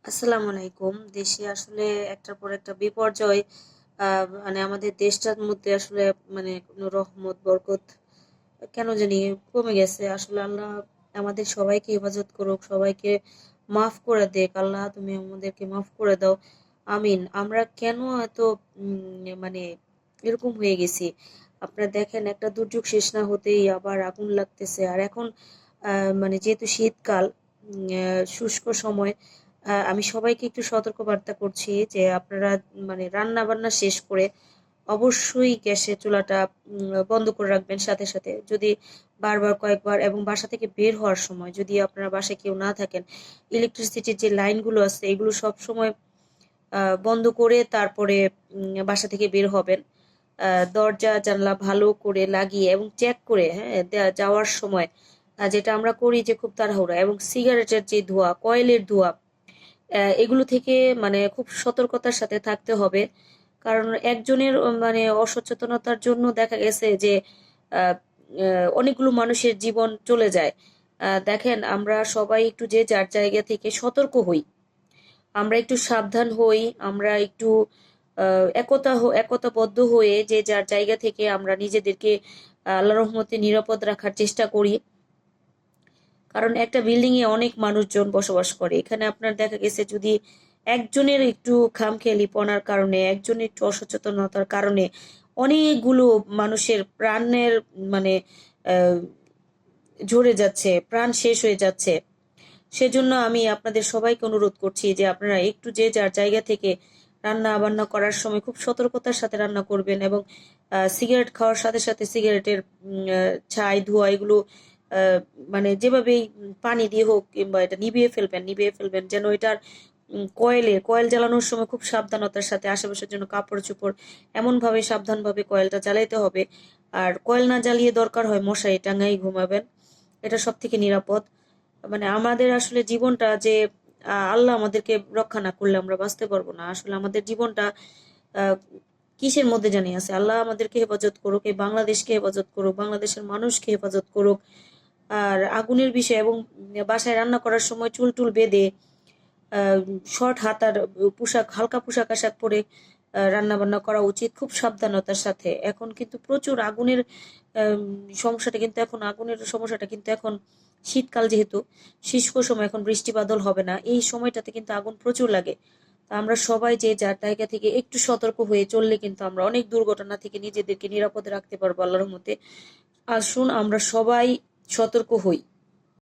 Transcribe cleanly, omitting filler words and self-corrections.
আসসালামু আলাইকুম। দেশে আসলে একটার পর একটা বিপর্যয়, মানে আমাদের দেশটার মধ্যে আসলে মানে কোনো রহমত বরকত কেন জানি কমে গেছে। আসলে আল্লাহ আমাদের সবাইকে হেফাজত করুক, সবাইকে মাফ করে দেক। আল্লাহ তুমি আমাদেরকে মাফ করে দাও, আমিন। আমরা কেন এত মানে এরকম হয়ে গেছি? আপনারা দেখেন, একটা দুর্যোগ শেষ না হতেই আবার আগুন লাগতেছে। আর এখন মানে যেহেতু শীতকাল, শুষ্ক সময়, আমি সবাইকে একটু সতর্ক বার্তা করছি যে আপনারা মানে রান্না বান্না শেষ করে অবশ্যই গ্যাসের চুলাটা বন্ধ করে রাখবেন সাথে সাথে। যদি বারবার কয়েকবার, এবং বাসা থেকে বের হওয়ার সময় যদি আপনারা বাসায় কেউ না থাকেন, ইলেকট্রিসিটির যে লাইনগুলো আছে এগুলো সব সময় বন্ধ করে তারপরে বাসা থেকে বের হবেন। দরজা জানলা ভালো করে লাগিয়ে এবং চেক করে, হ্যাঁ, যাওয়ার সময় যেটা আমরা করি যে খুব তাড়াহুড়া, এবং সিগারেটের যে ধোঁয়া, কয়েলের ধোঁয়া, এগুলো থেকে মানে খুব সতর্কতার সাথে থাকতে হবে। কারণ একজনের মানে অসচেতনতার জন্য দেখা গেছে যে আহ, অনেকগুলো মানুষের জীবন চলে যায়। দেখেন, আমরা সবাই একটু যে যার জায়গা থেকে সতর্ক হই, আমরা একটু সাবধান হই, আমরা একটু একতাবদ্ধ হয়ে যে যার জায়গা থেকে আমরা নিজেদেরকে আল্লাহ রহমতে নিরাপদ রাখার চেষ্টা করি। কারণ একটা বিল্ডিং এ অনেক মানুষজন বসবাস করে, এখানে আপনার দেখা গেছে যদি একজনের একটু খামখেয়ালিপনার কারণে, একজনের একটু অসচেতনতার কারণে অনেকগুলো মানুষের প্রাণের মানে আহ ঝরে যাচ্ছে, প্রাণ শেষ হয়ে যাচ্ছে। সেজন্য আমি আপনাদের সবাইকে অনুরোধ করছি যে আপনারা একটু যে যার জায়গা থেকে রান্না বান্না করার সময় খুব সতর্কতার সাথে রান্না করবেন, এবং সিগারেট খাওয়ার সাথে সাথে সিগারেটের ছাই ধোঁয়া এগুলো আহ, মানে যেভাবেই পানি দিয়ে হোক কিংবা এটা নিভিয়ে ফেলবেন যেন এটার কয়েল জ্বালানোর সময় খুব সাবধানতার সাথে, আশেপাশের জন্য কাপড় চোপড় এমন ভাবে সাবধান ভাবে কয়েলটা জ্বালাইতে হবে। আর কয়েল না জ্বালিয়ে দরকার হয় মশারি টাঙাই ঘুমাবেন, এটা সব থেকে নিরাপদ। মানে আমাদের আসলে জীবনটা যে আল্লাহ আমাদেরকে রক্ষা না করলে আমরা বাঁচতে পারবো না। আসলে আমাদের জীবনটা আহ, কিসের মধ্যে জানি আছে। আল্লাহ আমাদেরকে হেফাজত করুক, এই বাংলাদেশকে হেফাজত করুক, বাংলাদেশের মানুষকে হেফাজত করুক। আর আগুনের বিষয় এবং বাসায় রান্না করার সময় চুল টুল বেঁধে শর্ট হাতার পোশাক, হালকা পোশাক আশাক পরে রান্না বান্না করা উচিত খুব সাবধানতার সাথে। এখন কিন্তু প্রচুর আগুনের আম, সমস্যাটা কিন্তু এখন শীতকাল, যেহেতু শুষ্ক সময়, এখন বৃষ্টি বাদল হবে না, এই সময়টাতে কিন্তু আগুন প্রচুর লাগে। তা আমরা সবাই যে যার জায়গা থেকে একটু সতর্ক হয়ে চললে কিন্তু আমরা অনেক দুর্ঘটনা থেকে নিজেদেরকে নিরাপদে রাখতে পারবো আল্লাহর মতে। আসুন আমরা সবাই সতর্ক হই।